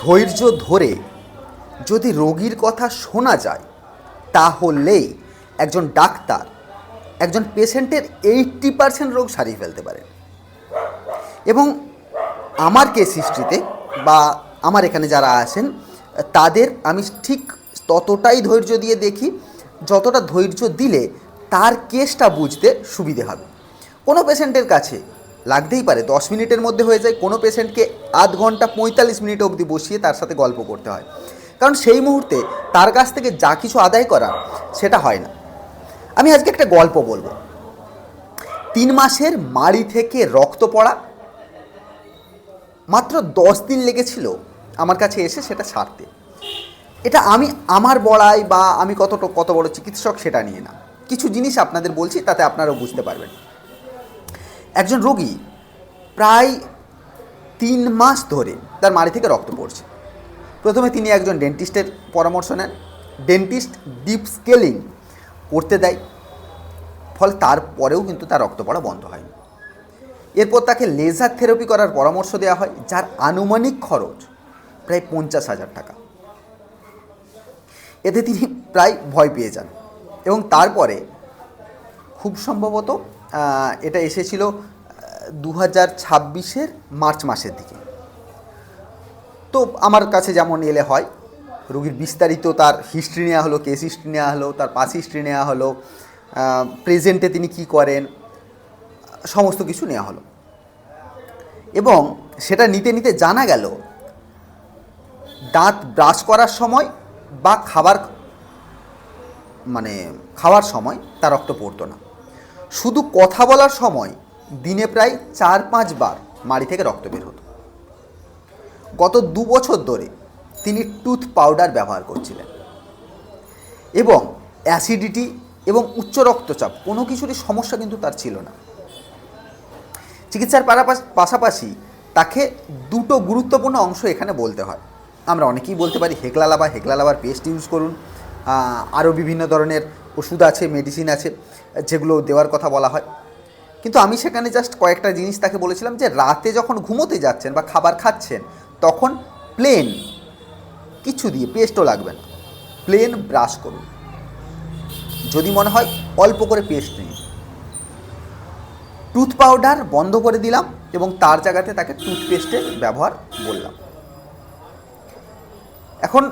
ধৈর্য ধরে যদি রোগীর কথা শোনা যায় তাহলেই একজন ডাক্তার একজন পেশেন্টের 80% রোগ সারিয়ে ফেলতে পারে। এবং আমার কেস হিস্ট্রিতে বা আমার এখানে যারা আছেন তাদের আমি ঠিক ততটাই ধৈর্য দিয়ে দেখি যতটা ধৈর্য দিলে তার কেসটা বুঝতে সুবিধে হবে। কোনো পেশেন্টের কাছে লাগতেই পারে 10 মিনিটের মধ্যে হয়ে যায়, কোনো পেশেন্টকে আধ ঘন্টা 45 মিনিট অবধি বসিয়ে তার সাথে গল্প করতে হয়, কারণ সেই মুহূর্তে তার কাছ থেকে যা কিছু আদায় করা সেটা হয় না। আমি আজকে একটা গল্প বলবো। 3 মাসের মাড়ি থেকে রক্ত পড়া, মাত্র 10 দিন লেগেছিল আমার কাছে এসে সেটা ছাড়তে। এটা আমি আমার বড়াই বা আমি কত বড় চিকিৎসক সেটা নিয়ে না, কিছু জিনিস আপনাদের বলছি তাতে আপনারাও বুঝতে পারবেন। একজন রোগী প্রায় 3 মাস ধরে তার মাড়ি থেকে রক্ত পড়ছে। প্রথমে তিনি একজন ডেন্টিস্টের পরামর্শ নেন, ডেন্টিস্ট ডিপ স্কেলিং করতে দেয়, ফলে তারপরেও কিন্তু তার রক্ত পড়া বন্ধ হয়নি। এরপর তাকে লেজার থেরাপি করার পরামর্শ দেওয়া হয়, যার আনুমানিক খরচ প্রায় 50,000 টাকা। এতে তিনি প্রায় ভয় পেয়ে যান এবং তারপরে খুব সম্ভবত এটা এসেছিল 2026-এর মার্চ মাসের দিকে। তো আমার কাছে যেমন এলে হয়, রোগীর বিস্তারিত তার হিস্ট্রি নেওয়া হলো, কেস হিস্ট্রি নেওয়া হলো, তার পাস হিস্ট্রি নেওয়া হলো, প্রেজেন্টে তিনি কি করেন, সমস্ত কিছু নেওয়া হলো। এবং সেটা নিতে নিতে জানা গেল দাঁত ব্রাশ করার সময় বা খাওয়ার সময় তার রক্ত পড়তো না, শুধু কথা বলার সময় দিনে প্রায় 4-5 বার মাড়ি থেকে রক্ত বের হতো। গত 2 বছর ধরে তিনি টুথ পাউডার ব্যবহার করছিলেন এবং অ্যাসিডিটি এবং উচ্চ রক্তচাপ কোনো কিছুরই সমস্যা কিন্তু তার ছিল না। চিকিৎসার পাশাপাশি তাকে দুটো গুরুত্বপূর্ণ অংশ এখানে বলতে হয়। আমরা অনেকেই বলতে পারি হেকলালাবার পেস্ট ইউজ করুন, আরও বিভিন্ন ধরনের ওষুধ আছে, মেডিসিন আছে যেগুলো দেওয়ার কথা বলা হয়, কিন্তু আমি সেখানে জাস্ট কয়েকটা জিনিস তাকে বলেছিলাম যে রাতে যখন ঘুমোতে যাচ্ছেন বা খাবার খাচ্ছেন তখন প্লেন কিছু দিয়ে, পেস্টও লাগবে না, প্লেন ব্রাশ করুন। যদি মনে হয় অল্প করে পেস্ট নিন। টুথ পাউডার বন্ধ করে দিলাম এবং তার জায়গাতে তাকে টুথপেস্টের ব্যবহার বললাম। এখন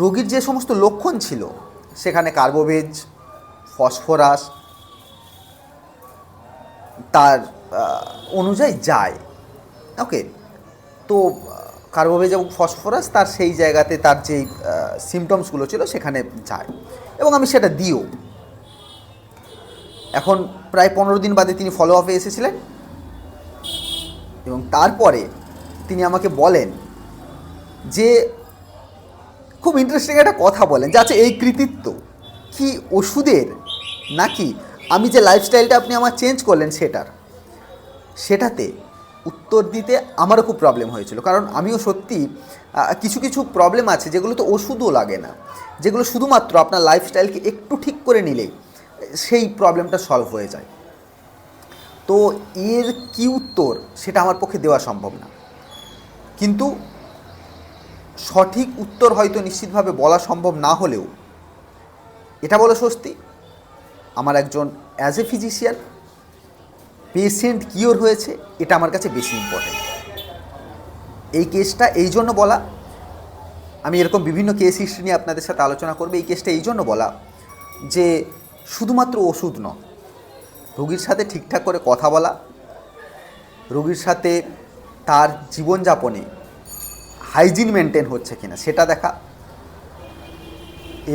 রোগীর যে সমস্ত লক্ষণ ছিল সেখানে কার্বোভেজ, ফসফরাস তার অনুযায়ী যায়। ওকে, তো কার্বোভেজ এবং ফসফরাস তার সেই জায়গাতে তার যেই সিমটমসগুলো ছিল সেখানে যায় এবং আমি সেটা দিও। এখন প্রায় 15 দিন বাদে তিনি ফলো আপে এসেছিলেন এবং তারপরে তিনি আমাকে বলেন যে খুব ইন্টারেস্টিং একটা কথা বলেন যে আচ্ছা, এই কৃতিত্ব কি ওষুধের নাকি আমি যে লাইফস্টাইলটা আপনি আমার চেঞ্জ করলেন সেটাতে উত্তর দিতে আমারও খুব প্রবলেম হয়েছিল, কারণ আমিও সত্যি কিছু কিছু প্রবলেম আছে যেগুলো তো ওষুধও লাগে না, যেগুলো শুধুমাত্র আপনার লাইফস্টাইলকে একটু ঠিক করে নিলেই সেই প্রবলেমটা সলভ হয়ে যায়। তো এর কি উত্তর সেটা আমার পক্ষে দেওয়া সম্ভব না, কিন্তু সঠিক উত্তর হয়তো নিশ্চিতভাবে বলা সম্ভব না হলেও এটা বলে স্বস্তি, আমার একজন as a physician patient cure হয়েছে, এটা আমার কাছে বেশি ইম্পর্টেন্ট। এই কেসটা এই জন্য বলা, আমি এরকম বিভিন্ন কেস হিস্ট্রি নিয়ে আপনাদের সাথে আলোচনা করবো, এই কেসটা এই জন্য বলা যে শুধুমাত্র ওষুধ নয়, রোগীর সাথে ঠিকঠাক করে কথা বলা, রোগীর সাথে তার জীবনযাপনে হাইজিন মেনটেন হচ্ছে কিনা সেটা দেখা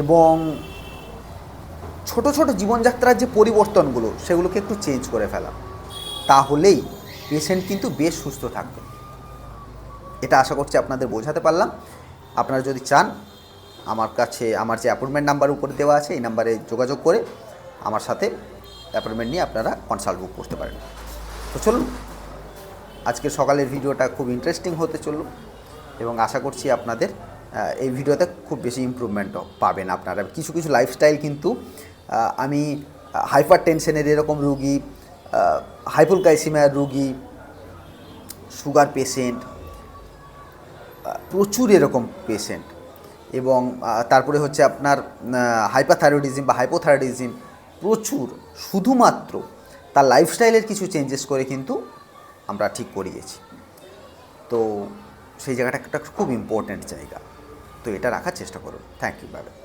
এবং ছোট ছোট জীবনযাত্রার যে পরিবর্তনগুলো সেগুলোকে একটু চেঞ্জ করে ফেলা, তাহলেই পেশেন্ট কিন্তু বেশ সুস্থ থাকবে। এটা আশা করছি আপনাদের বোঝাতে পারলাম। আপনারা যদি চান আমার কাছে আমার যে অ্যাপয়েন্টমেন্ট নাম্বার উপরে দেওয়া আছে এই নাম্বারে যোগাযোগ করে আমার সাথে অ্যাপয়েন্টমেন্ট নিয়ে আপনারা কনসাল্ট বুক করতে পারেন। তো চলুন, আজকের সকালের ভিডিওটা খুব ইন্টারেস্টিং হতে চলল এবং আশা করছি আপনাদের এই ভিডিওতে খুব বেশি ইমপ্রুভমেন্টও পাবেন আপনারা। কিছু কিছু লাইফস্টাইল কিন্তু আমি হাইপার টেনশনের এরকম রুগী, হাইপোগ্লাইসেমিয়ার রুগী, সুগার পেশেন্ট, প্রচুর এরকম পেশেন্ট। এবং তারপরে হচ্ছে আপনার হাইপারথাইরয়েডিজম বা হাইপোথাইরয়েডিজম প্রচুর, শুধুমাত্র তার লাইফস্টাইলের কিছু চেঞ্জেস করে কিন্তু আমরা ঠিক করিয়েছি। তো সেই জায়গাটা একটা খুব ইম্পর্ট্যান্ট জায়গা, তো এটা রাখার চেষ্টা করুন। Thank you, bye by.